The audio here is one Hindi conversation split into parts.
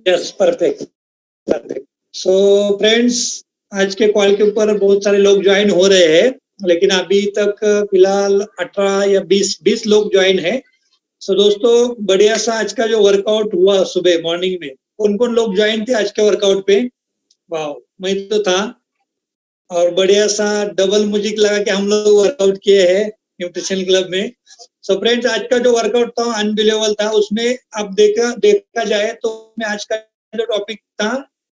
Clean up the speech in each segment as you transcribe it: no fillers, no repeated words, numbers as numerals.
Yes, perfect perfect. So friends, आज के कॉल के ऊपर बहुत सारे लोग ज्वाइन हो रहे हैं, लेकिन अभी तक फिलहाल 18 या 20 लोग ज्वाइन है। सो दोस्तों, बढ़िया सा आज का जो वर्कआउट हुआ सुबह मॉर्निंग में, कौन कौन लोग ज्वाइन थे आज के वर्कआउट पे? वाह, मैं तो था। और बढ़िया सा डबल म्यूजिक लगा के हम लोग वर्कआउट किए हैं न्यूट्रिशन क्लब में। सो फ्रेंड्स, आज का जो वर्कआउट था अनबिलीवेबल था। उसमें अब देखा जाए तो मैं आज का जो टॉपिक था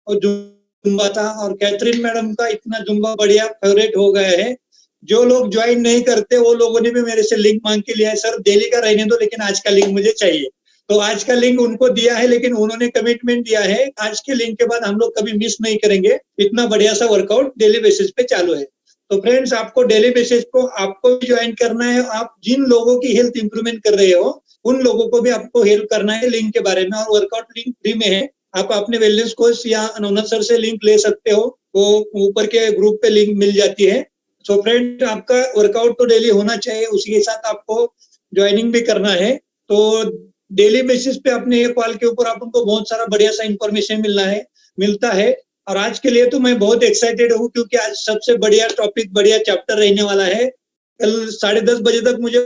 वो जुम्बा था, और कैथरीन मैडम का इतना जुम्बा बढ़िया फेवरेट हो गया है। जो लोग ज्वाइन नहीं करते वो लोगों ने भी मेरे से लिंक मांग के लिया है, सर डेली का रहने दो लेकिन आज का लिंक मुझे चाहिए। तो आज का लिंक उनको दिया है, लेकिन उन्होंने कमिटमेंट दिया है आज के लिंक के बाद हम लोग कभी मिस नहीं करेंगे। इतना बढ़िया सा वर्कआउट डेली बेसिस पे चालू है। तो फ्रेंड्स, आपको डेली बेसिस को आपको भी ज्वाइन करना है। आप जिन लोगों की हेल्थ इंप्रूवमेंट कर रहे हो उन लोगों को भी आपको हेल्प करना है लिंक के बारे में। और वर्कआउट लिंक फ्री में है, आप अपने वेलनेस कोच या नवनाथ सर से लिंक ले सकते हो, वो ऊपर के ग्रुप पे लिंक मिल जाती है। सो फ्रेंड, आपका वर्कआउट तो डेली होना चाहिए, उसी के साथ आपको ज्वाइनिंग भी करना है। तो डेली बेसिस पे अपने ये कॉल के ऊपर आपको बहुत सारा बढ़िया सा इंफॉर्मेशन मिलता है। और आज के लिए तो मैं बहुत एक्साइटेड हूँ, क्योंकि आज सबसे बढ़िया टॉपिक, बढ़िया चैप्टर रहने वाला है। कल 10:30 बजे तक मुझे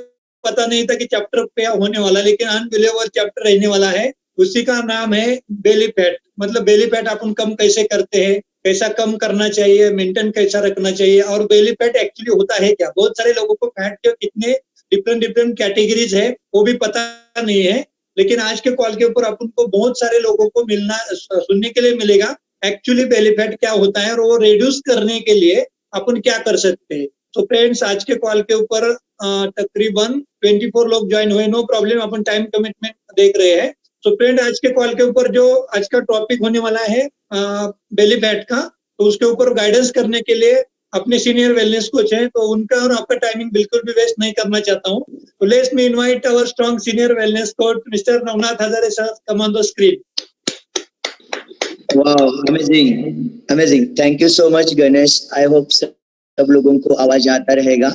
पता नहीं था कि चैप्टर क्या होने वाला, लेकिन अनबिलीवेबल चैप्टर रहने वाला है। उसी का नाम है बेली फैट। मतलब बेली फैट अपन कम कैसे करते हैं, कैसा कम करना चाहिए, मेंटेन कैसा रखना चाहिए, और बेली फैट एक्चुअली होता है क्या। बहुत सारे लोगों को फैट के कितने डिफरेंट कैटेगरीज है वो भी पता नहीं है। लेकिन आज के कॉल के ऊपर अपन को बहुत सारे लोगों को सुनने के लिए मिलेगा एक्चुअली बेली फैट क्या होता है, और वो रिड्यूस करने के लिए अपन क्या कर सकते हैं। तो फ्रेंड्स, आज के कॉल के ऊपर तकरीबन 24 लोग ज्वाइन हुए। नो प्रॉब्लम, अपन टाइम कमिटमेंट देख रहे हैं। तो फ्रेंड, आज के कॉल के ऊपर जो आज का टॉपिक होने वाला है बेली फैट का, तो उसके ऊपर गाइडेंस करने के लिए अपने सीनियर वेलनेस कोच हैं, तो उनका और आपका टाइमिंग बिल्कुल भी वेस्ट नहीं करना चाहता हूँ। तो let's me invite our strong senior wellness coach mister Navnath Hazare sir, come on the screen. Wow, amazing. Thank you so much, Ganesh. I hope सब लोगों को आवाज आता रहेगा।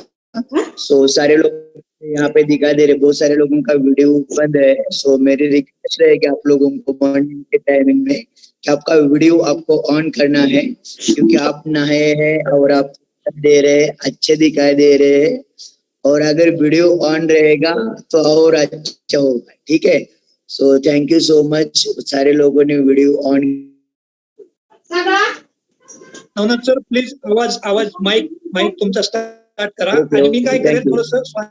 सारे लोग यहाँ पे दिखा दे रहे, बहुत सारे लोगों का वीडियो बंद है। मेरी रिक्वेस्ट रहेगी आप लोगों को मॉर्निंग के टाइमिंग में कि आपका वीडियो आपको ऑन करना है, क्योंकि आप नहाए हैं और आप दे रहे, अच्छे दिखाई दे रहे हैं। और अगर वीडियो ऑन रहेगा तो और अच्छा होगा, ठीक है। थैंक यू सो मच, सारे लोगों ने video on. Navnath sir please आवाज माईक तुमचा स्टार्ट करा। आणि मी काय करेन थोडंसं,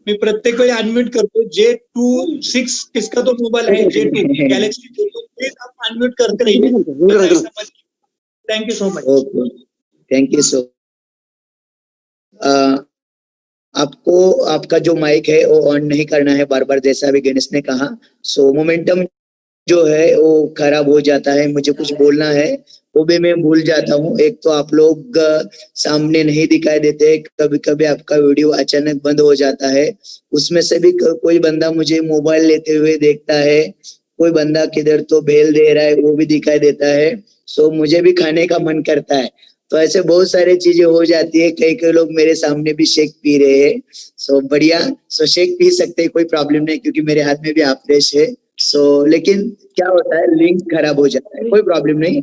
मी प्रत्येक वेळी अनम्यूट करतो। J26 किसका तो मोबाइल है, J2 गैलेक्सी J2, प्लीज आप अनम्यूट करते रहिए। Thank you so much. Thank you सो। आपको आपका जो माइक है वो ऑन नहीं करना है बार बार, जैसा अभी गणेश ने कहा। मोमेंटम जो है वो खराब हो जाता है, मुझे कुछ बोलना है वो भी मैं भूल जाता हूँ। एक तो आप लोग सामने नहीं दिखाई देते, कभी कभी आपका वीडियो अचानक बंद हो जाता है। उसमें से भी कोई बंदा मुझे मोबाइल लेते हुए देखता है, कोई बंदा किधर तो बेल दे रहा है वो भी दिखाई देता है। मुझे भी खाने का मन करता है। तो ऐसे बहुत सारी चीजें हो जाती है। कई लोग मेरे सामने भी शेक पी रहे हैं। बढ़िया, शेक पी सकते हैं, कोई प्रॉब्लम नहीं, क्योंकि मेरे हाथ में भी आफ्रेश है। लेकिन क्या होता है, लिंक खराब हो जाता है, कोई प्रॉब्लम नहीं।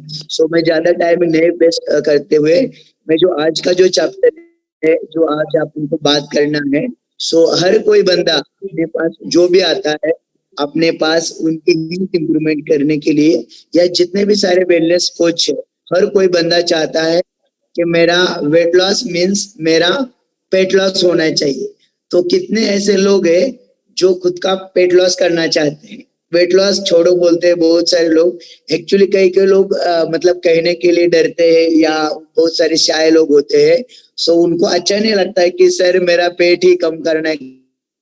मैं ज्यादा टाइम नहीं वेस्ट करते हुए, मैं जो आज का जो चैप्टर है, जो आज आप उनको बात करना है, हर कोई बंदा अपने पास जो भी आता है अपने पास उनकी हेल्थ इंप्रूवमेंट करने के लिए, या जितने भी सारे वेलनेस कोच है, हर कोई बंदा चाहता है कि मेरा वेट लॉस मीन्स मेरा पेट लॉस होना चाहिए। तो कितने ऐसे लोग हैं जो खुद का पेट लॉस करना चाहते हैं। वेट लॉस छोड़ो बोलते हैं बहुत सारे लोग। एक्चुअली कई लोग मतलब कहने के लिए डरते हैं, या बहुत सारे शाय लोग होते हैं। उनको अच्छा नहीं लगता है कि सर मेरा पेट ही कम करना है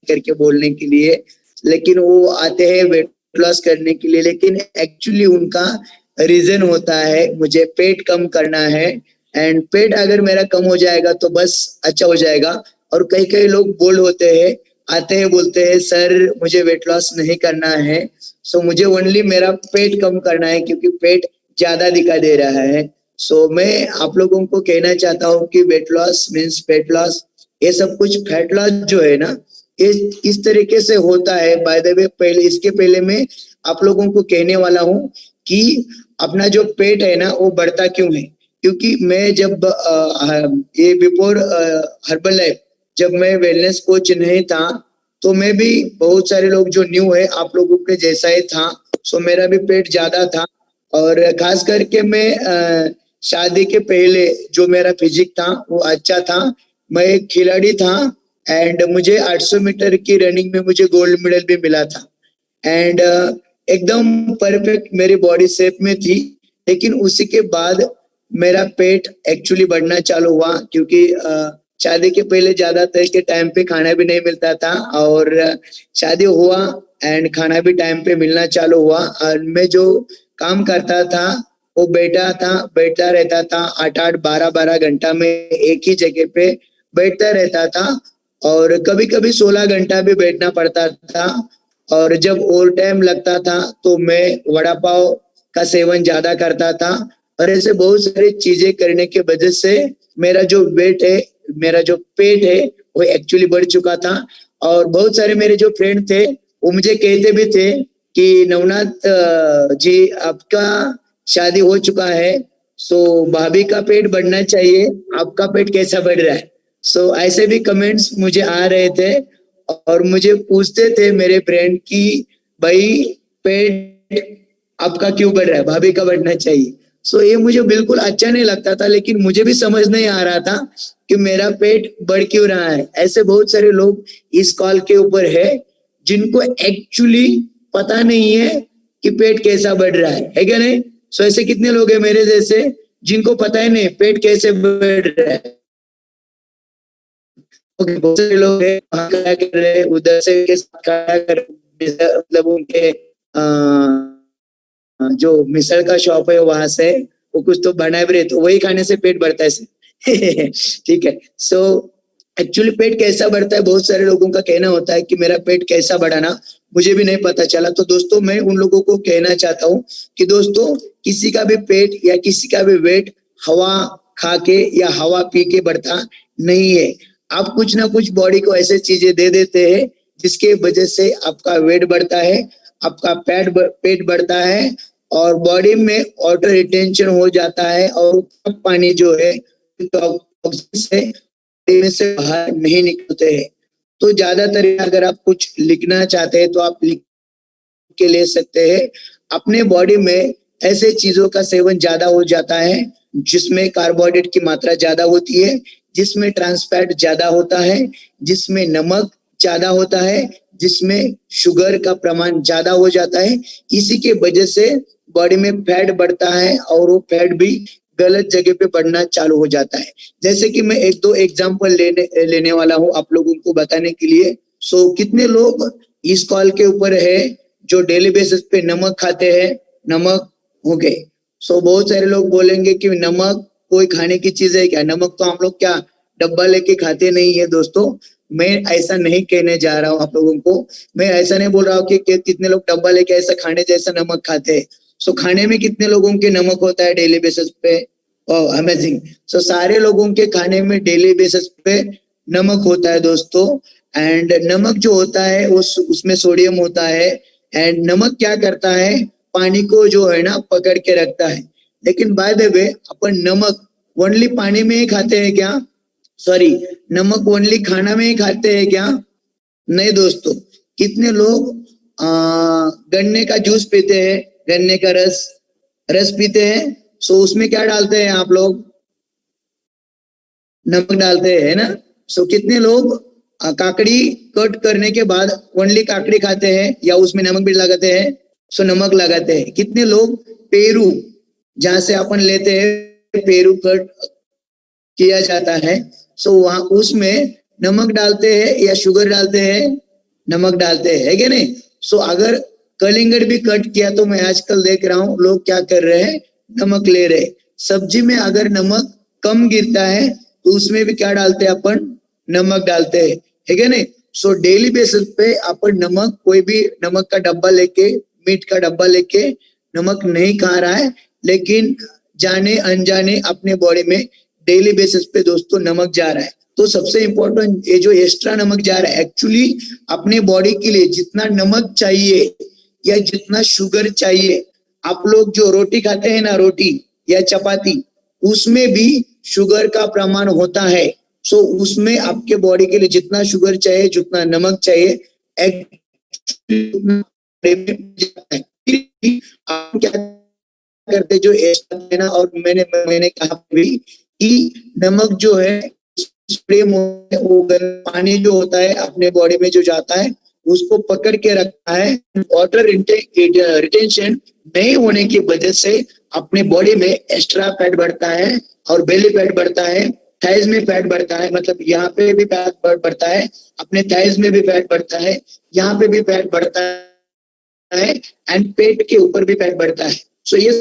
करके बोलने के लिए, लेकिन वो आते हैं वेट लॉस करने के लिए। लेकिन एक्चुअली उनका रीजन होता है मुझे पेट कम करना है, एंड पेट अगर मेरा कम हो जाएगा तो बस अच्छा हो जाएगा। और कई लोग बोल्ड होते हैं, आते हैं बोलते हैं सर मुझे वेट लॉस नहीं करना है, मुझे ओनली मेरा पेट कम करना है क्योंकि पेट ज्यादा दिखाई दे रहा है। मैं आप लोगों को कहना चाहता हूँ कि वेट लॉस मीन्स पेट लॉस, ये सब कुछ फैट लॉस जो है ना, इस तरीके से होता है। बाय द वे, इसके पहले मैं आप लोगों को कहने वाला हूँ कि अपना जो पेट है ना वो बढ़ता क्यों है। क्योंकि मैं जब ये बिफोर हर्बल लाइफ जब मैं वेलनेस कोच नहीं था तो मैं भी बहुत सारे लोग जो न्यू है आप लोगों के जैसा ही था। सो मेरा भी पेट ज्यादा था और खास करके मैं शादी के पहले जो मेरा फिजिक था वो अच्छा था। मैं एक खिलाड़ी था एंड मुझे 800 मीटर की रनिंग में मुझे गोल्ड मेडल भी मिला था एंड एकदम परफेक्ट मेरी बॉडी शेप में थी। लेकिन उसी के बाद मेरा पेट एक्चुअली बढ़ना चालू हुआ क्योंकि शादी के पहले ज्यादातर के टाइम पे खाना भी नहीं मिलता था और शादी हुआ एंड खाना भी टाइम पे मिलना चालू हुआ और मैं जो काम करता था वो बैठता रहता था 8-8 12-12 घंटा में एक ही जगह पे बैठता रहता था और कभी कभी 16 घंटा भी बैठना पड़ता था। और जब ओवर टाइम लगता था तो मैं वड़ा पाव का सेवन ज्यादा करता था और ऐसे बहुत सारी चीजें करने के वजह से मेरा जो वेट है मेरा जो पेट है वो एक्चुअली बढ़ चुका था। और बहुत सारे मेरे जो फ्रेंड थे वो मुझे कहते भी थे कि नवनाथ जी आपका शादी हो चुका है सो भाभी का पेट बढ़ना चाहिए आपका पेट कैसा बढ़ रहा है। सो ऐसे भी कमेंट्स मुझे आ रहे थे और मुझे पूछते थे मेरे फ्रेंड की भाई पेट आपका क्यों बढ़ रहा है भाभी का बढ़ना चाहिए। सो ये मुझे बिल्कुल अच्छा नहीं लगता था लेकिन मुझे भी समझ नहीं आ रहा था कि मेरा पेट बढ़ क्यों रहा है। ऐसे बहुत सारे लोग इस कॉल के ऊपर है जिनको एक्चुअली पता नहीं है कि पेट कैसा बढ़ रहा है क्या नहीं। सो ऐसे कितने लोग हैं मेरे जैसे जिनको पता ही नहीं पेट कैसे बढ़ रहा है। ओके बहुत सारे लोग हैं क्या कर रहे हैं उधर से के साथ क्या कर मतलब उनके जो मिसल का शॉप है वहां से वो कुछ तो बना भी रहे तो वही खाने से पेट बढ़ता है ठीक है। सो एक्चुअली पेट कैसा बढ़ता है बहुत सारे लोगों का कहना होता है कि मेरा पेट कैसा बढ़ा ना मुझे भी नहीं पता चला। तो दोस्तों मैं उन लोगों को कहना चाहता हूँ कि दोस्तों किसी का भी पेट या किसी का भी वेट हवा खा के या हवा पी के बढ़ता नहीं है। आप कुछ ना कुछ बॉडी को ऐसे चीजें दे देते हैं जिसके वजह से आपका वेट बढ़ता है आपका पेट बढ़ता है और बॉडी में वाटर रिटेंशन हो जाता है और पानी जो है से बाहर नहीं निकलते हैं। तो ज्यादातर अगर आप कुछ लिखना चाहते हैं तो आप लिख के ले सकते हैं। अपने बॉडी में ऐसे चीजों का सेवन ज्यादा हो जाता है जिसमें कार्बोहाइड्रेट की मात्रा ज्यादा होती है जिसमें ट्रांस फैट ज्यादा होता है जिसमें नमक ज्यादा होता है जिसमें शुगर का प्रमाण ज्यादा हो जाता है। इसी के वजह से बॉडी में फैट बढ़ता है और वो फैट भी गलत जगह पे बढ़ना चालू हो जाता है। जैसे कि मैं एक दो एग्जांपल लेने वाला हूँ आप लोगों को बताने के लिए। सो कितने लोग इस कॉल के ऊपर है जो डेली बेसिस पे नमक खाते हैं नमक हो गए। सो बहुत सारे लोग बोलेंगे कि नमक कोई खाने की चीज है क्या नमक तो हम लोग क्या डब्बा लेके खाते नहीं है। दोस्तों मैं ऐसा नहीं कहने जा रहा हूँ आप लोगों को मैं ऐसा नहीं बोल रहा हूँ कि कितने लोग डब्बा लेके ऐसा खाने जैसा नमक खाते हैं। सो खाने में कितने लोगों के नमक होता है डेली बेसिस पे अमेजिंग। सो सारे लोगों के खाने में डेली बेसिस पे नमक होता है दोस्तों एंड नमक जो होता है उसमें सोडियम होता है एंड नमक क्या करता है पानी को जो है ना पकड़ के रखता है। लेकिन बाय द वे अपन नमक ओनली पानी में ही खाते हैं क्या सॉरी नमक ओनली खाना में ही खाते हैं क्या नहीं दोस्तों। कितने लोग गन्ने का जूस पीते हैं गन्ने का रस पीते हैं। सो उसमें क्या डालते हैं आप लोग नमक डालते हैं ना। सो कितने लोग काकड़ी कट करने के बाद ओनली काकड़ी खाते हैं या उसमें नमक भी लगाते हैं। सो नमक लगाते हैं। कितने लोग पेरू जहां से अपन लेते हैं पेरू कट किया जाता है सो वहां उसमें नमक डालते हैं या शुगर डालते हैं नमक डालते हैं है क्या नहीं। सो अगर कलिंगड़ भी कट किया तो मैं आजकल देख रहा हूँ लोग क्या कर रहे हैं नमक ले रहे। सब्जी में अगर नमक कम गिरता है तो उसमें भी क्या डालते हैं अपन नमक डालते हैं है क्या नहीं। सो डेली बेसिस पे अपन नमक कोई भी नमक का डब्बा लेके मीट का डब्बा लेके नमक नहीं खा रहा है लेकिन जाने अनजाने अपने बॉडी में डेली बेसिस पे दोस्तों नमक जा रहा है। तो सबसे इंपॉर्टेंट ये जो एक्स्ट्रा नमक जा रहा है एक्चुअली अपने बॉडी के लिए जितना नमक चाहिए या जितना शुगर चाहिए आप लोग जो रोटी खाते हैं ना, रोटी या चपाती, उसमें भी शुगर का प्रमाण होता है। सो उसमें आपके बॉडी के लिए जितना शुगर चाहिए, जितना नमक चाहिए, आप क्या करते जो है ना, और मैंने कहा भी कि नमक जो है स्प्रे वो पानी जो होता है अपने बॉडी में जो जाता है उसको पकड़ के रखता है। वाटर रिटेंशन नहीं होने की वजह से अपने बॉडी में एक्स्ट्रा फैट बढ़ता है और बेली फैट बढ़ता है, थाइज में फैट बढ़ता है, मतलब यहाँ पे भी फैट बढ़ता है, अपने थाइज में भी फैट बढ़ता है, यहाँ पे भी फैट बढ़ता है एंड पेट के ऊपर भी फैट बढ़ता है। सो ये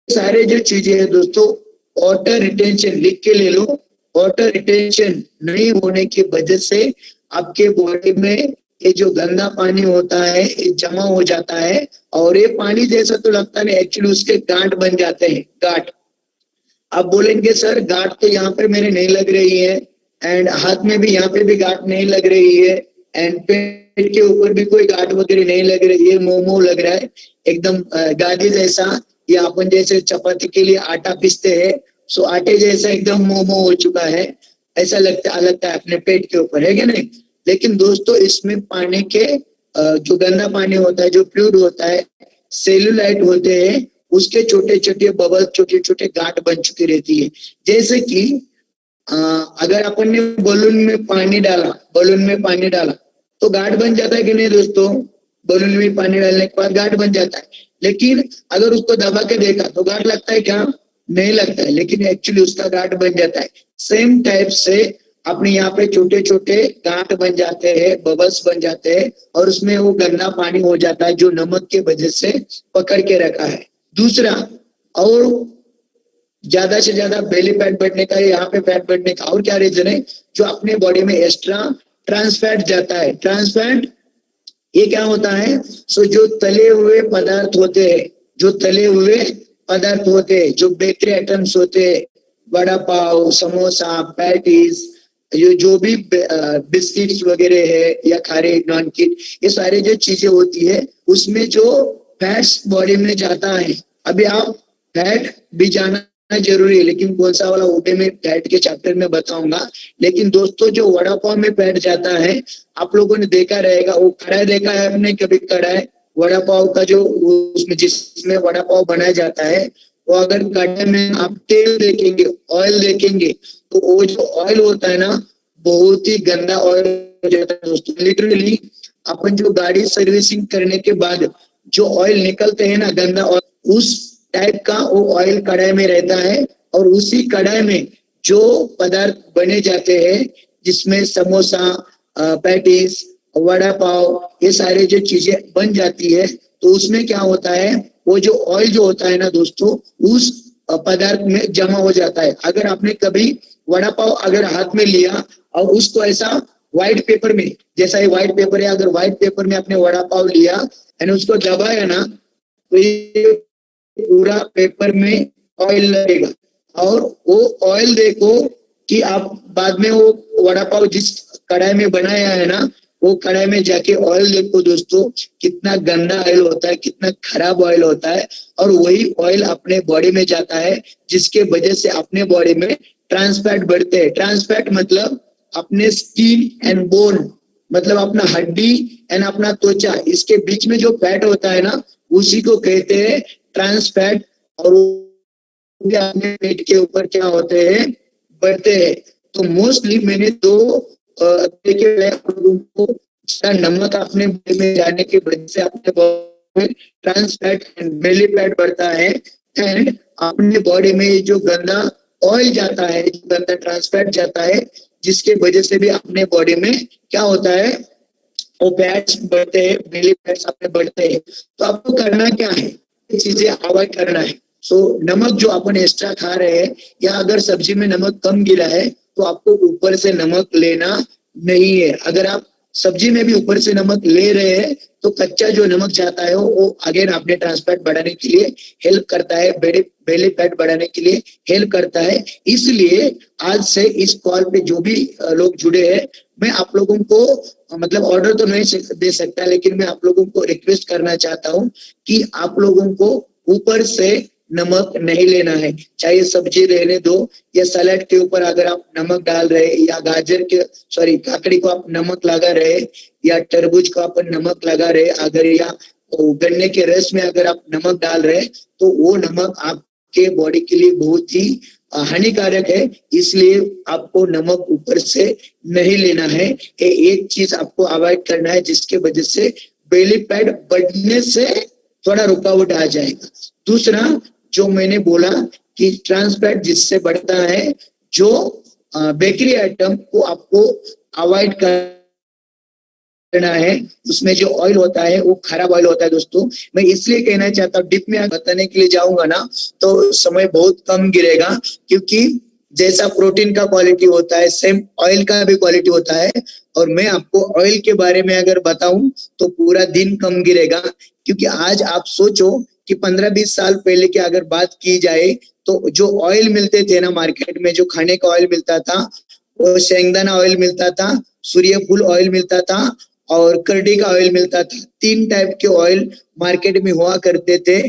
सारे जो चीजें हैं दोस्तों, वाटर रिटेंशन लिख के ले लो, वाटर रिटेंशन नहीं होने की वजह से आपके बॉडी में ये जो गंदा पानी होता है ये जमा हो जाता है, और ये पानी जैसा तो लगता नहीं, एक्चुअली उसके गांठ बन जाते हैं, गांठ। आप बोलेंगे सर गांठ तो यहाँ पे मेरे नहीं लग रही है, एंड हाथ में भी यहाँ पे भी गांठ नहीं लग रही है, एंड पेट के ऊपर भी कोई गांठ वगैरह नहीं लग रही है, मोमो लग रहा है एकदम गादी जैसा, या अपन जैसे चपाती के लिए आटा पीसते हैं, सो आटे जैसा एकदम मोमो हो चुका है, ऐसा लगता है अपने पेट के ऊपर, है क्या नहीं। लेकिन दोस्तों इसमें पानी के जो गंदा पानी होता है, जो फ्लूइड होता है, सेलुलाइट होते हैं, उसके छोटे छोटे बबल, छोटे छोटे गांठ बन चुकी रहती है। जैसे कि अगर अपन ने बलून में पानी डाला तो गांठ बन जाता है कि नहीं दोस्तों, बलून में पानी डालने के बाद गांठ बन जाता है। लेकिन अगर उसको दबा के देखा तो गांठ लगता है क्या, नहीं लगता है, लेकिन एक्चुअली उसका गांठ बन जाता है। सेम टाइप से अपने यहाँ पे छोटे छोटे गांठ बन जाते हैं, बबल्स बन जाते हैं, और उसमें वो गंदा पानी हो जाता है जो नमक के वजह से पकड़ के रखा है। दूसरा, और ज्यादा से ज्यादा बेली फैट बढ़ने का, यहाँ पे फैट बढ़ने का और क्या रीजन है, जो अपने बॉडी में एक्स्ट्रा ट्रांस फैट जाता है। ट्रांस फैट ये क्या होता है, सो जो तले हुए पदार्थ होते हैं, जो बेकरी आइटम्स होते हैं, वड़ा पाव, समोसा, पैटीज, ये जो भी बिस्किट्स वगैरह है या खारे नॉन किट, ये सारे जो चीजें होती है उसमें जो फैट्स बॉडी में जाता है। अभी आप फैट भी जाना जरूरी है, लेकिन कौन सा वाला ओटे में फैट के चैप्टर में बताऊंगा। लेकिन दोस्तों जो वड़ा पाव में फैट जाता है, आप लोगों ने देखा रहेगा, वो कढ़ाई देखा है आपने कभी, कढ़ाई वड़ा पाव का जो उसमें जिसमें वड़ा पाव बनाया जाता है, वो अगर कढ़ाई में आप तेल देखेंगे, ऑयल देखेंगे, तो वो जो ऑयल होता है ना, बहुत ही गंदा ऑयल हो जाता है दोस्तों। लिटरली अपन जो गाड़ी सर्विसिंग करने के बाद जो ऑयल निकलते हैं ना, गंदा ऑयल, उस टाइप का वो ऑयल कढ़ाई में रहता है, और उसी कढ़ाई में जो पदार्थ बने जाते हैं, जिसमें समोसा, पैटीज, वड़ा पाव, ये सारे जो चीजें बन जाती है, तो उसमें क्या होता है, वो जो ऑयल जो होता है ना दोस्तों, उस पदार्थ में जमा हो जाता है। अगर आपने कभी वड़ा पाव अगर हाथ में लिया और उसको ऐसा व्हाइट पेपर में, जैसा ये व्हाइट पेपर है, अगर व्हाइट पेपर में आपने वड़ा पाव लिया एंड उसको दबाया ना, तो ये पूरा पेपर में ऑयल लगेगा, और वो ऑयल देखो कि आप बाद में वो वड़ा पाव जिस कढ़ाई में बनाया है ना, वो कढ़ाई में जाके ऑयल देखो दोस्तों, कितना गंदा ऑयल होता है, कितना खराब ऑयल होता है, और वही ऑयल अपने बॉडी में जाता है, जिसके वजह से अपने बॉडी में ट्रांस फैट बढ़ते हैं। ट्रांस फैट मतलब अपने स्किन एंड बोन, मतलब अपना हड्डी एंड अपना त्वचा, इसके बीच में जो फैट होता है ना, उसी को कहते हैं ट्रांस फैट, और अपने पेट के ऊपर क्या होते हैं, बढ़ते हैं। तो मोस्टली मैंने दो लोगों को नमक अपने बॉडी में जाने की वजह से अपने बॉडी में trans fat and belly fat बढ़ता है, एंड अपने बॉडी में जो गंदा ऑयल जाता है, गंदा ट्रांस फैट जाता है, जिसके वजह से भी अपने बॉडी में क्या होता है, वो फैट्स बढ़ते हैं, बेली फैट्स अपने बढ़ते हैं। तो आपको करना क्या है, ये चीजें अवॉइड करना है। सो नमक जो अपन एक्स्ट्रा खा रहे हैं, या अगर सब्जी में नमक कम गिरा है, तो आपको ऊपर से नमक लेना नहीं है। अगर आप सब्जी में भी ऊपर से नमक ले रहे हैं, तो कच्चा जो नमक जाता है वो अगेन अपने ट्रांस फैट बढ़ाने के लिए हेल्प करता है, बेली फैट बढ़ाने के लिए हेल्प करता है। इसलिए आज से इस कॉल पे जो भी लोग जुड़े हैं, मैं आप लोगों को मतलब ऑर्डर तो नहीं दे सकता, लेकिन मैं आप लोगों को रिक्वेस्ट करना चाहता हूँ कि आप लोगों को ऊपर से नमक नहीं लेना है। चाहे सब्जी रहने दो या सलाद के ऊपर अगर आप नमक डाल रहे या काकड़ी को आप नमक लगा रहे या तरबूज को आप नमक लगा रहे अगर या गन्ने के रस में अगर आप नमक डाल रहे तो वो नमक आपके बॉडी के लिए बहुत ही हानिकारक है। इसलिए आपको नमक ऊपर से नहीं लेना है। एक चीज आपको अवॉइड करना है जिसके वजह से बेली फैट बढ़ने से थोड़ा रुकावट आ जाएगा। दूसरा जो मैंने बोला कि ट्रांस फैट जिससे बढ़ता है, जो बेकरी आइटम को आपको अवॉइड करना है, उसमें जो ऑयल होता है वो खराब ऑयल होता है। दोस्तों मैं इसलिए कहना चाहता हूँ, डिप में बताने के लिए जाऊंगा ना तो समय बहुत कम गिरेगा, क्योंकि जैसा प्रोटीन का क्वालिटी होता है सेम ऑयल का भी क्वालिटी होता है। और मैं आपको ऑयल के बारे में अगर बताऊं तो पूरा दिन कम गिरेगा, क्योंकि आज आप सोचो कि 15-20 साल पहले की अगर बात की जाए तो जो ऑयल मिलते थे ना मार्केट में, जो खाने का ऑयल मिलता था वो शेंगदाना ऑयल मिलता था, सूर्यफूल ऑयल मिलता था और करडी का ऑयल मिलता था। 3 टाइप के ऑयल मार्केट में हुआ करते थे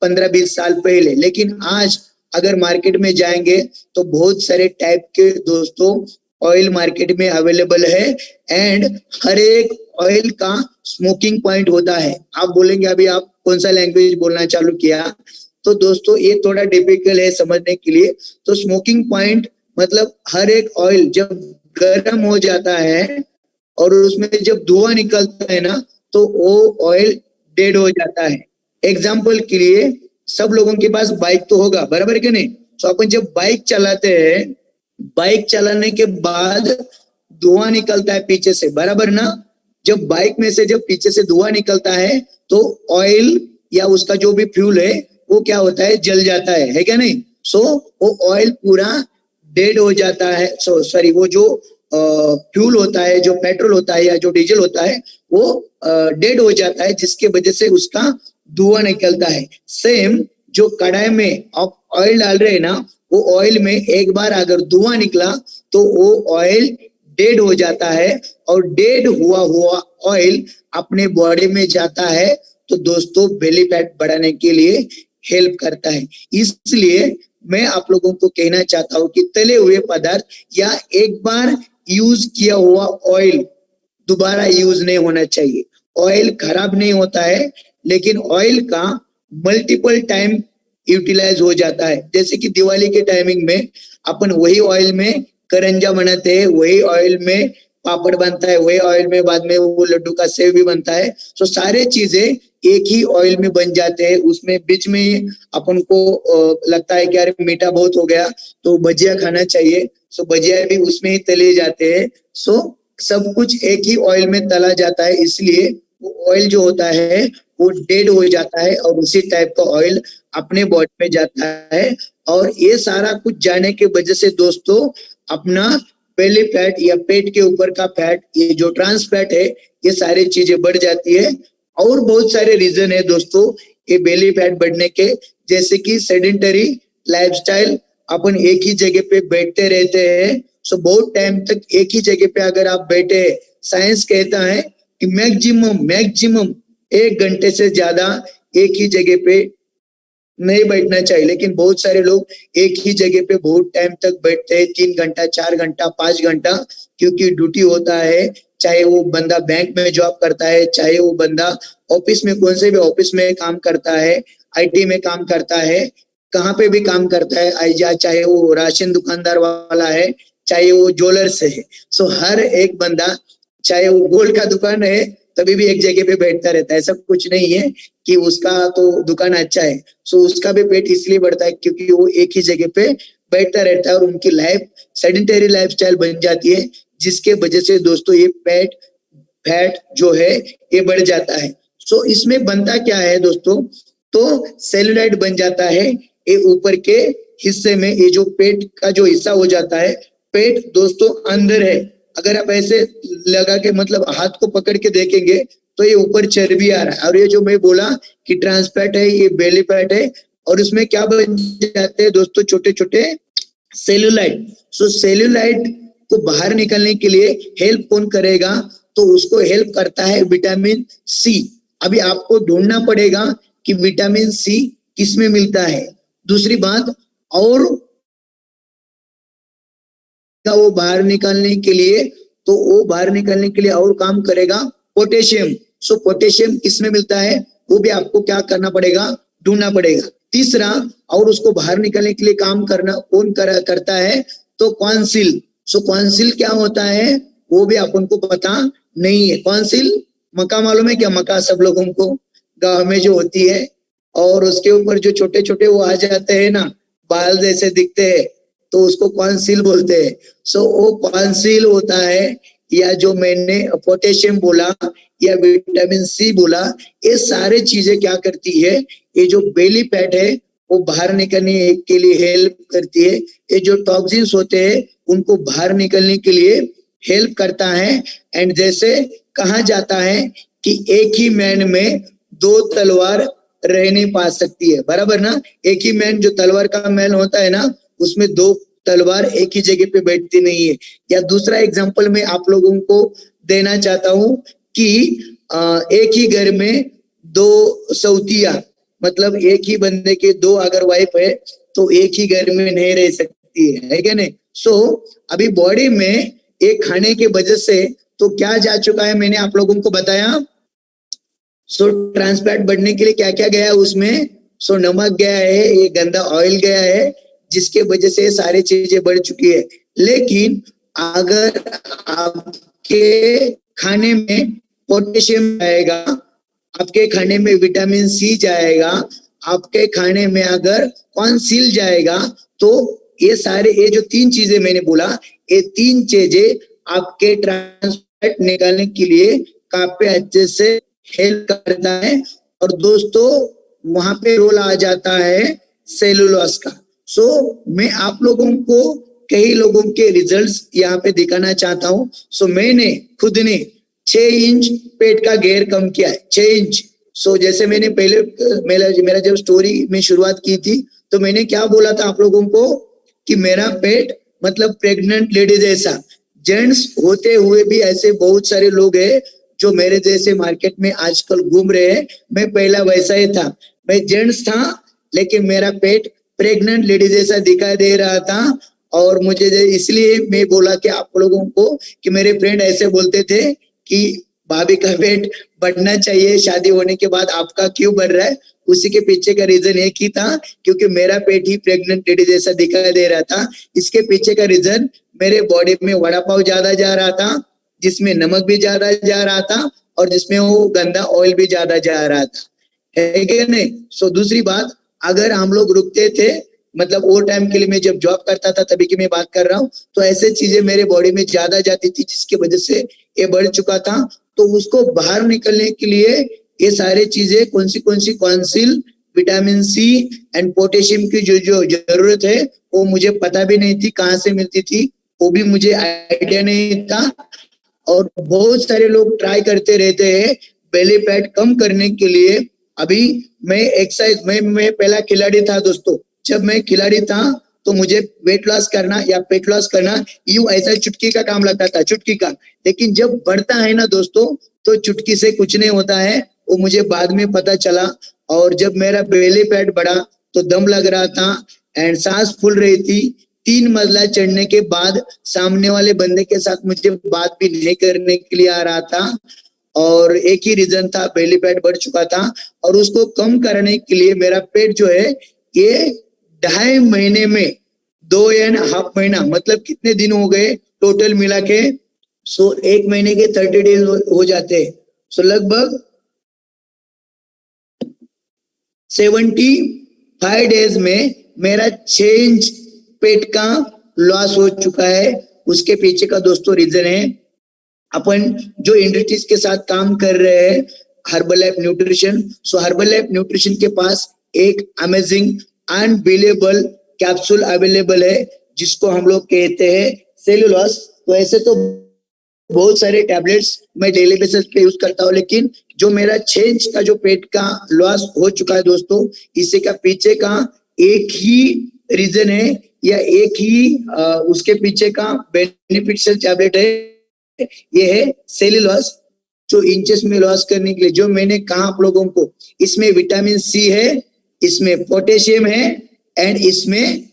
15-20 साल पहले। लेकिन आज अगर मार्केट में जाएंगे तो बहुत सारे टाइप के दोस्तों ऑयल मार्केट में अवेलेबल है। एंड हर एक ऑयल का स्मोकिंग पॉइंट होता है। आप बोलेंगे अभी आप कौन सा लैंग्वेज बोलना चालू किया, तो दोस्तों ये थोड़ा डिफिकल्ट है समझने के लिए। तो स्मोकिंग पॉइंट मतलब हर एक ऑयल जब गर्म हो जाता है और उसमें जब धुआं निकलता है ना तो वो ऑयल डेड हो जाता है। एग्जाम्पल के लिए सब लोगों के पास बाइक तो होगा, बराबर के नहीं? तो अपन जब बाइक चलाते हैं, बाइक चलाने के बाद धुआं निकलता है पीछे से, बराबर ना? जब बाइक में से जब पीछे से धुआं निकलता है तो ऑयल या उसका जो भी फ्यूल है वो क्या होता है, जल जाता है क्या नहीं? सो वो ऑयल पूरा डेड हो जाता है। वो जो फ्यूल होता है, जो पेट्रोल होता है या जो डीजल होता है वो डेड हो जाता है, जिसके वजह से उसका धुआं निकलता है। सेम जो कढ़ाई में आप ऑयल डाल रहे हैं ना, वो ऑयल में एक बार अगर धुआं निकला तो वो ऑयल डेड हो जाता है और डेड हुआ ऑयल अपने बॉडी में जाता है तो दोस्तों बेली फैट बढ़ाने के लिए हेल्प करता है। इसलिए मैं आप लोगों को कहना चाहता हूं कि तले हुए पदार्थ या एक बार यूज किया हुआ ऑयल दोबारा यूज नहीं होना चाहिए। ऑयल खराब नहीं होता है, लेकिन ऑयल का मल्टीपल टाइम यूटिलाइज हो जाता है। जैसे कि दिवाली के टाइमिंग में अपन वही ऑयल में करंजा बनाते हैं, वही ऑयल में पापड़ बनता है, वही ऑयल में बाद में वो लड्डू का सेव भी बनता है। तो सारे चीजें एक ही ऑयल में बन जाते हैं। उसमें बीच में अपन को लगता है कि यार मीठा बहुत हो गया तो भजिया खाना चाहिए, सो भजिया भी उसमें ही तले जाते हैं। सो सब कुछ एक ही ऑयल में तला जाता है, इसलिए वो ऑयल जो होता है वो डेड हो जाता है और उसी टाइप का ऑयल अपने बॉडी में जाता है। और ये सारा कुछ जाने के वजह से दोस्तों अपना बेली फैट या पेट के ऊपर का फैट, ये जो ट्रांस फैट है, ये सारी चीजें बढ़ जाती है। और बहुत सारे रीजन है दोस्तों ये बेली फैट बढ़ने के, जैसे कि सेडेंटरी लाइफस्टाइल, अपन एक ही जगह पे बैठते रहते हैं। सो बहुत टाइम तक एक ही जगह पे अगर आप बैठे, साइंस कहता है कि मैक्सिमम 1 घंटे से ज्यादा एक ही जगह पे नहीं बैठना चाहिए। लेकिन बहुत सारे लोग एक ही जगह पे बहुत टाइम तक बैठते हैं, 3 घंटा 4 घंटा 5 घंटा, क्योंकि ड्यूटी होता है। चाहे वो बंदा बैंक में जॉब करता है, चाहे वो बंदा ऑफिस में कौन से भी ऑफिस में काम करता है, IT में काम करता है, कहाँ पे भी काम करता है, चाहे वो राशन दुकानदार वाला है, चाहे वो ज्वेलर्स है। सो हर एक बंदा, चाहे वो गोल्ड का दुकान है, तभी भी एक जगह पे बैठता रहता है। ऐसा कुछ नहीं है कि उसका तो दुकान अच्छा है, सो उसका भी पेट इसलिए बढ़ता है क्योंकि वो एक ही जगह पे बैठता रहता है और उनकी लाइफ सेडेंटरी लाइफस्टाइल बन जाती है, जिसके वजह से दोस्तों ये फैट जो है ये बढ़ जाता है। सो इसमें बनता क्या है दोस्तों, तो सेलुलाइट बन जाता है ये ऊपर के हिस्से में। ये जो पेट का जो हिस्सा हो जाता है, पेट दोस्तों अंदर है। अगर आप ऐसे लगा के मतलब हाथ को पकड़ के देखेंगे तो ये ऊपर चर्बी आ रहा है। और ये जो मैं बोला कि ट्रांस फैट है, ये बेली फैट है। और इसमें क्या बन जाते हैं दोस्तों, छोटे छोटे सेलुलाइट। सो सेलुलाइट को बाहर निकलने के लिए हेल्प कौन करेगा, तो उसको हेल्प करता है विटामिन सी। अभी आपको ढूंढना पड़ेगा कि विटामिन सी किसमें मिलता है। दूसरी बात, और वो बाहर निकालने के लिए, तो वो बाहर निकालने के लिए और काम करेगा पोटेशियम। सो पोटेशियम किसमें मिलता है वो भी आपको क्या करना पड़ेगा, ढूंढना पड़ेगा। तीसरा, और उसको बाहर निकालने के लिए काम करना कौन करता है, तो कौंसिल। सो कौंसिल क्या होता है वो भी अपन को पता नहीं है। कौंसिल, मक्का मालूम है क्या? मक्का सब लोगों को गांव में जो होती है, और उसके ऊपर जो छोटे छोटे वो आ जाते हैं ना, बाल जैसे दिखते हैं, तो उसको कौंसिल बोलते हैं। सो वो कौंसिल होता है, या जो मैंने पोटेशियम बोला या विटामिन सी बोला, ये सारे चीजें क्या करती है, ये जो बेली फैट है वो बाहर निकलने के लिए हेल्प करती है। ये जो टॉक्सिन्स होते हैं उनको बाहर निकलने के लिए हेल्प करता है। एंड जैसे कहा जाता है कि एक ही मैन में दो तलवार रह नहीं पा सकती है, बराबर ना? एक ही मैन, जो तलवार का मैन होता है ना, उसमें दो तलवार एक ही जगह पे बैठती नहीं है। या दूसरा एग्जांपल मैं आप लोगों को देना चाहता हूं कि एक ही घर में दो सौतिया, मतलब एक ही बंदे के दो अगर वाइफ है तो एक ही घर में नहीं रह सकती है क्या नहीं? सो अभी बॉडी में एक खाने के वजह से तो क्या जा चुका है, मैंने आप लोगों को बताया। सो ट्रांसफैट बढ़ने के लिए क्या क्या गया उसमें, सो नमक गया है, ये गंदा ऑयल गया है, जिसके वजह से सारी चीजें बढ़ चुकी है। लेकिन अगर आपके खाने में पोटेशियम जाएगा, आपके खाने में विटामिन सी जाएगा, आपके खाने में अगर कौंसिल जाएगा, तो ये सारे, ये जो तीन चीजें मैंने बोला, ये तीन चीजें आपके ट्रांसफैट निकालने के लिए काफी अच्छे से हेल्प करता है। और दोस्तों वहां पे रोल आ जाता है सेलुलोज का। सो मैं आप लोगों को कई लोगों के रिजल्ट्स यहाँ पे दिखाना चाहता हूँ। सो मैंने खुद ने 6 इंच पेट का घेर कम किया है, 6 इंच। सो जैसे मैंने पहले मेरा जब स्टोरी में शुरुआत की थी तो मैंने क्या बोला था आप लोगों को कि मेरा पेट मतलब प्रेग्नेंट लेडी जैसा। जेंट्स होते हुए भी ऐसे बहुत सारे लोग हैं जो मेरे जैसे मार्केट में आजकल घूम रहे हैं। मैं पहला वैसा ही था, मैं जेंट्स था लेकिन मेरा पेट प्रेग्नेंट लेडी जैसा दिखाई दे रहा था। और मुझे इसलिए मैं बोला कि आप लोगों को कि मेरे फ्रेंड ऐसे बोलते थे कि भाभी का पेट बढ़ना चाहिए, शादी होने के बाद आपका क्यों बढ़ रहा है? उसी के पीछे का रीजन एक ही था, क्योंकि मेरा पेट ही प्रेग्नेंट लेडी जैसा दिखाई दे रहा था। इसके पीछे का रीजन, मेरे बॉडी में वड़ा पाव ज्यादा जा रहा था, जिसमें नमक भी ज्यादा जा रहा था और जिसमें वो गंदा ऑयल भी ज्यादा जा रहा था, है कि नहीं? सो दूसरी बात, अगर हम लोग रुकते थे, मतलब वो टाइम के लिए मैं जब जॉब करता था तभी की मैं बात कर रहा हूँ, तो ऐसे चीजें मेरे बॉडी में ज्यादा जाती थी जिसकी वजह से ये बढ़ चुका था। तो उसको बाहर निकलने के लिए ये सारी चीजें कौन सी कौंसिल, विटामिन सी एंड पोटेशियम की जो जो जरूरत है वो मुझे पता भी नहीं थी, कहाँ से मिलती थी वो भी मुझे आइडिया नहीं था। और बहुत सारे लोग ट्राई करते रहते हैं बेली फैट कम करने के लिए। अभी मैं एक्सरसाइज, मैं पहला खिलाड़ी था दोस्तों। जब मैं खिलाड़ी था तो मुझे वेट लॉस करना या पेट लॉस करना यूं ऐसा चुटकी का काम लगता था, चुटकी का। लेकिन जब बढ़ता है ना दोस्तों तो चुटकी से कुछ नहीं होता है, वो मुझे बाद में पता चला। और जब मेरा बेली फैट बढ़ा तो दम लग रहा था एंड सांस फूल रही थी। 3 मंजिला चढ़ने के बाद सामने वाले बंदे के साथ मुझे बात भी नहीं करने के लिए आ रहा था। और एक ही रीजन था, बेली फैट बढ़ चुका था। और उसको कम करने के लिए मेरा पेट जो है ये 2.5 महीने में 2.5 महीना, मतलब कितने दिन हो गए टोटल मिला के? सो 1 महीने के 30 डेज हो जाते हैं। सो लगभग 75 डेज में मेरा 6 इंच पेट का लॉस हो चुका है। उसके पीछे का दोस्तों रीजन है, अपन जो इंडस्ट्रीज के साथ काम कर रहे हैं, हर्बलाइफ न्यूट्रिशन। सो हर्बलाइफ न्यूट्रिशन के पास एक अमेजिंग अनबिलीवेबल कैप्सूल अवेलेबल है जिसको हम लोग कहते हैं सेलुलोज। तो ऐसे तो बहुत सारे टैबलेट्स मैं डेली बेसिस पे यूज करता हूँ, लेकिन जो मेरा 6 इंच का जो पेट का लॉस हो चुका है दोस्तों, इसी का पीछे का एक ही रीजन है या एक ही उसके पीछे का बेनिफिशियल टैबलेट है, ये है सेलुलोज। जो इंचेस में लॉस करने के लिए जो मैंने कहा आप लोगों को, इसमें विटामिन सी है, इसमें पोटेशियम है एंड इसमें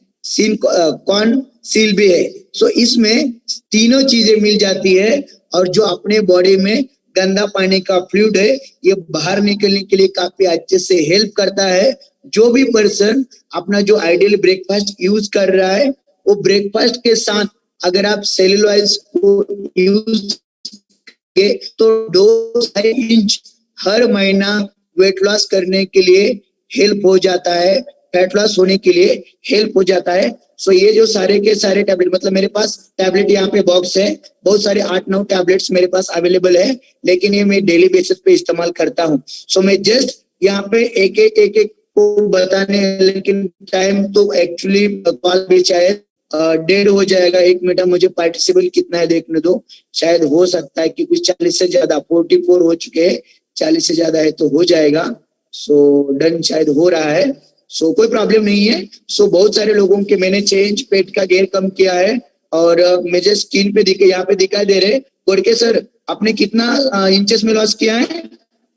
कॉर्न सील भी है। सो इसमें तीनों चीजें मिल जाती है और जो अपने बॉडी में गंदा पानी का फ्लूइड है ये बाहर निकलने के लिए काफी अच्छे से हेल्प करता है। जो भी पर्सन अपना जो आइडियल ब्रेकफास्ट यूज कर रहा है वो ब्रेकफास्ट के साथ अगर आप सेलुलोज को यूज के तो 2 इंच हर महीना वेट लॉस करने के लिए हेल्प हो जाता है, फैट लॉस होने के लिए हेल्प हो जाता है। सो ये जो सारे के सारे टैबलेट, मतलब मेरे पास टैबलेट यहाँ पे बॉक्स है, बहुत सारे 8-9 टैबलेट्स मेरे पास अवेलेबल है, लेकिन ये मैं डेली बेसिस पे इस्तेमाल करता हूँ। सो मैं जस्ट यहाँ पे एक एक को बताने, लेकिन टाइम तो एक्चुअली कॉल भी शायद 1.5 हो जाएगा। 1 मिनट मुझे पार्टिसिपेंट कितना है देखने दो, शायद हो सकता है कि कुछ 40 से ज्यादा 44 हो चुके हैं, 40 से ज्यादा है तो हो जाएगा। सो डन शायद हो रहा है। सो कोई प्रॉब्लम नहीं है। सो बहुत सारे लोगों के मैंने चेंज पेट का गेयर कम किया है और मुझे स्क्रीन पे यहाँ पे दिखाई दे रहे। गोरके सर आपने कितना इंचेस में लॉस किया है?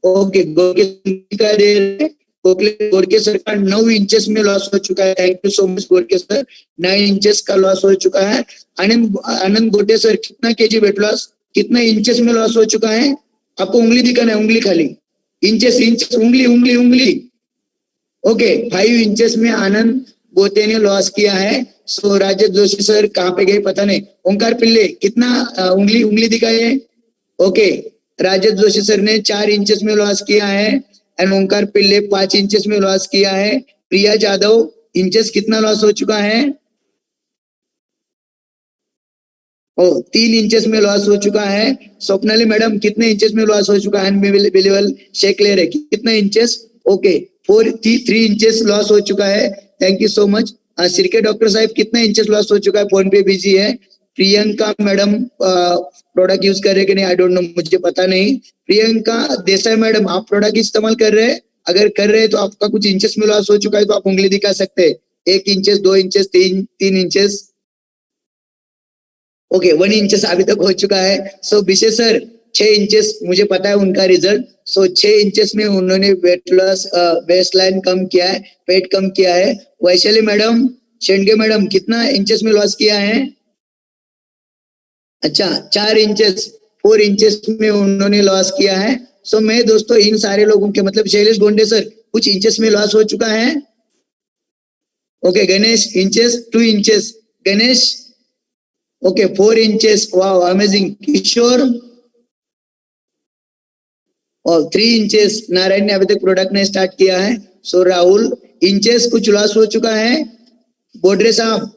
ओके गोरके दिखाई दे रहे। गोरके सर का 9 इंचेस में लॉस हो चुका है। Thank you so much Gorke sir, 9 inches का लॉस हो चुका है। आनंद गोटे सर कितना केजी वेट लॉस, कितना इंचेस में लॉस हो चुका है? आपको उंगली दिखाना है, उंगली खाली, इंचेस उंगली। ओके 5 इंचेस में आनंद गोते ने लॉस किया है। सो राजेश जोशी सर कहाँ पे गए पता नहीं। ओंकार पिल्ले कितना उंगली दिखाई है? ओके राजेश जोशी सर ने 4 इंचेस में लॉस किया है एंड ओंकार पिल्ले 5 इंचेस में लॉस किया है। प्रिया जादव इंचेस कितना लॉस हो चुका है? 3 इंचेस में लॉस हो चुका है। स्वप्नाली मैडम कितने इंचेस में लॉस हो चुका है? अनबिलीवेबल शेक ले रहे कितना इंचेस? ओके 3 इंचेस लॉस हो चुका है। Thank you so much. सिरके डॉक्टर साहब कितना इंचेस लॉस हो चुका है? फोन पे बिजी है। प्रियंका मैडम प्रोडक्ट यूज कर रहे कि नहीं आई डोंट नो, मुझे पता नहीं। प्रियंका देसाई मैडम आप प्रोडक्ट इस्तेमाल कर रहे हैं? अगर कर रहे हैं तो आपका कुछ इंचेस में लॉस हो चुका है तो आप उंगली दिखा सकते हैं। 1 inches, 2 inches, 3 inches. Okay 1 inches अभी तक हो चुका है। सो विशेष सर 6 इंचेस मुझे पता है उनका रिजल्ट। सो 6 इंचेस में उन्होंने वेट लॉस वेस्ट लाइन कम किया है, पेट कम किया है। वैशाली मैडम, शेंडगे मैडम कितना इंचेस में लॉस किया है? अच्छा 4 इंचेस, 4 इंचेस में उन्होंने लॉस किया है। सो मैं दोस्तों इन सारे लोगों के मतलब शैलेश गोंडे सर कुछ इंचेस में लॉस हो चुका है। Okay Ganesh inches, 2 inches Ganesh. Okay 4 inches, wow amazing. Kishor और 3 इंचेस। नारायण ने अभी तक प्रोडक्ट ने स्टार्ट किया है। सो राहुल इंचेस कुछ लॉस हो चुका है। बोडरे साहब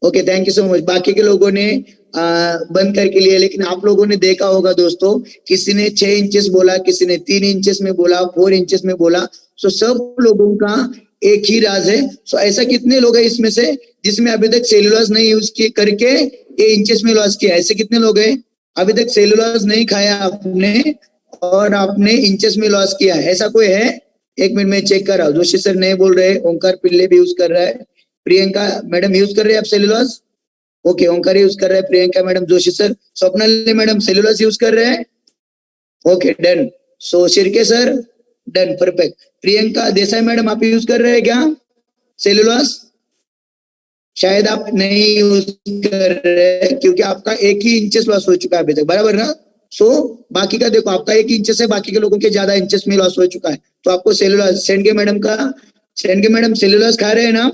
okay thank you so much. बाकी के लोगों ने बंद करके लिए, लेकिन आप लोगों ने देखा होगा दोस्तों, किसी ने 6 इंचेस बोला, किसी ने 3 इंचेस में बोला, 4 इंचेस में बोला। सो सब लोगों का एक ही राज है। सो ऐसा कितने लोग हैं इसमें से जिसमें अभी तक सेलुलोज नहीं यूज किए करके ये इंचेस में लॉस किया? ऐसे कितने लोग हैं अभी तक सेलुलोज नहीं खाया आपने और आपने इंचेस में लॉस किया है? ऐसा कोई है? 1 मिनट में चेक कर रहा हूँ। जोशी सर नहीं बोल रहे, ओंकार पिल्ले भी यूज कर रहा है। प्रियंका मैडम यूज कर रहे हैं आप सेलुलोज? ओके ओंकार यूज कर रहे हैं, Priyanka madam, Joshi sir, Swapnali madam cellulose use कर रहे हैं। Okay done. So Shirke sir done, perfect. Priyanka Desai madam आप यूज कर रहे हैं क्या सेलुलोज? शायद आप नहीं यूज कर रहे क्योंकि आपका 1 ही इंचेस लॉस हो चुका है अभी तक, बराबर ना? सो बाकी का देखो आपका 1 इंचेस है, बाकी के लोगों के ज्यादा इंचेस में लॉस हो चुका है। तो आपको सेलुलोज, सेंडगे मैडम सेलुलोज खा रहे हैं ना?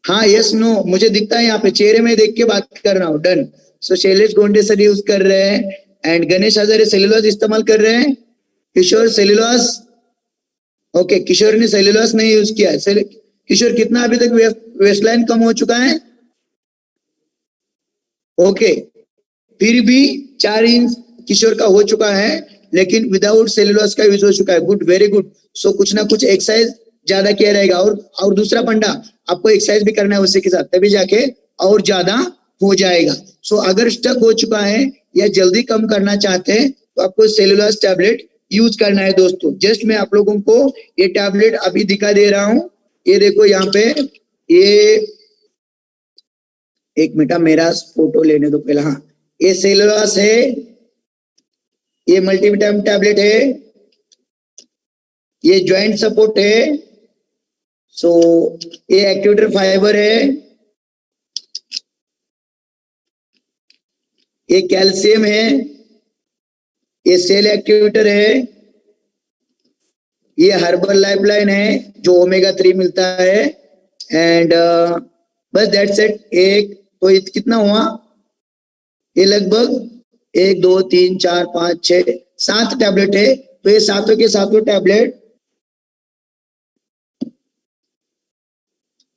हाँ यस नो मुझे दिखता है यहाँ पे, चेहरे में देख के बात कर रहा हूँ। डन। सो शैलेश गोंडे सर यूज कर रहे हैं एंड गणेश हजारे सेलुलोज इस्तेमाल कर रहे हैं। किशोर सेलुलोज, ओके किशोर ने सेलुलोज नहीं यूज किया है। किशोर कितना अभी तक वेस्ट लाइन कम हो चुका है? ओके फिर भी 4 इंच किशोर का हो चुका है, लेकिन विदाउट सेलुलोज का यूज हो चुका है। Good, very good. सो कुछ ना कुछ एक्सरसाइज ज्यादा किया रहेगा। और दूसरा पंडा आपको एक्सरसाइज भी करना है उसी के साथ, तभी जाके और ज्यादा हो जाएगा। सो अगर स्टक हो चुका है या जल्दी कम करना चाहते हैं तो आपको सेलुलोज टैबलेट यूज करना है दोस्तों। जस्ट मैं आप लोगों को ये टैबलेट अभी दिखा दे रहा हूँ। ये देखो यहाँ पे, ये 1 मिनट मेरा फोटो लेने दो पहले। हाँ ये सेलुलोज है, ये मल्टीविटामिन टैबलेट है। ये ज्वाइंट सपोर्ट है, सो ये एक्टिवेटर फाइबर है, ये कैल्शियम है, ये सेल एक्टिवेटर है, ये हर्बल लाइफलाइन है जो ओमेगा 3 मिलता है, एंड बस दैट्स इट। एक तो ये कितना हुआ, ये लगभग 1 2 3 4 5 6 7 टैबलेट है। तो ये सातों के सातों टैबलेट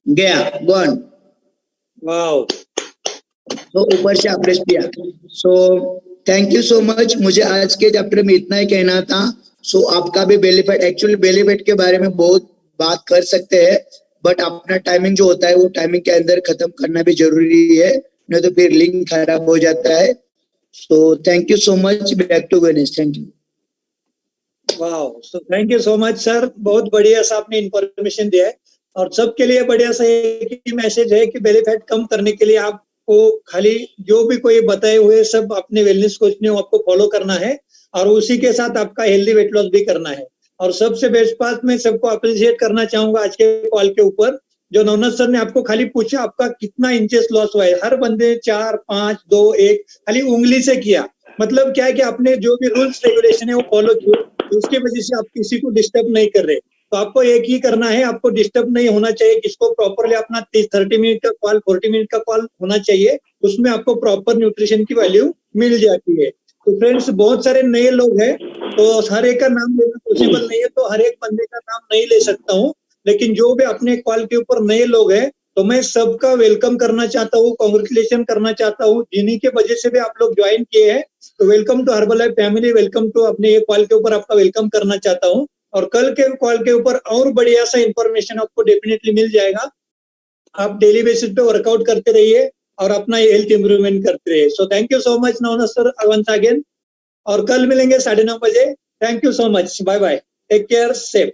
गया, गॉन। वाओ, तो ऊपर से आपने किया। सो थैंक यू सो मच। मुझे आज के चैप्टर में इतना ही कहना था। सो आपका भी belly fat, actually belly fat के बारे में बहुत बात कर सकते हैं, बट अपना टाइमिंग जो होता है वो टाइमिंग के अंदर खत्म करना भी जरूरी है, नहीं तो फिर लिंक खराब हो जाता है। So thank you so much. Back to Ganesh. Thank you. Wow, so thank you so much sir, बहुत बढ़िया सा आपने इंफॉर्मेशन दिया है। और सबके लिए बढ़िया सा एक ही मैसेज है कि बेली फैट कम करने के लिए आपको खाली जो भी कोई बताए हुए सब अपने वेलनेस कोच ने आपको फॉलो करना है, और उसी के साथ आपका हेल्दी वेट लॉस भी करना है। और सबसे बेस्ट बात मैं सबको अप्रिशिएट करना चाहूंगा आज के कॉल के ऊपर, जो नवनाथ सर ने आपको खाली पूछा आपका कितना इंचेस लॉस हुआ है। हर बंदे 4 5 2 1 खाली उंगली से किया। मतलब क्या है कि आपने जो भी रूल्स रेगुलेशन है वो फॉलो किए, तो उसकी वजह से आप किसी को डिस्टर्ब नहीं कर रहे। तो आपको एक ही करना है, आपको डिस्टर्ब नहीं होना चाहिए। किसको प्रॉपरली अपना 30-30 मिनट का कॉल, 40 मिनट का कॉल होना चाहिए, उसमें आपको प्रॉपर न्यूट्रिशन की वैल्यू मिल जाती है। तो फ्रेंड्स, बहुत सारे नए लोग हैं, तो हर एक का नाम लेना पॉसिबल नहीं है, तो हर एक बंदे का नाम नहीं ले सकता हूँ, लेकिन जो भी अपने कॉल के ऊपर नए लोग हैं तो मैं सबका वेलकम करना चाहता हूँ, कॉन्ग्रेचुलेशन करना चाहता हूँ, जिन्हीं के वजह से भी आप लोग ज्वाइन किए हैं। तो welcome to Herbalife family, welcome to अपने ये कॉल के ऊपर आपका वेलकम करना चाहता हूँ। और कल के कॉल के ऊपर और बढ़िया सा इंफॉर्मेशन आपको डेफिनेटली मिल जाएगा। आप डेली बेसिस पे वर्कआउट करते रहिए और अपना हेल्थ इंप्रूवमेंट करते रहिए। So thank you so much Navnath sir once again, और कल मिलेंगे 9:30 बजे। Thank you so much, bye bye, take care, safe.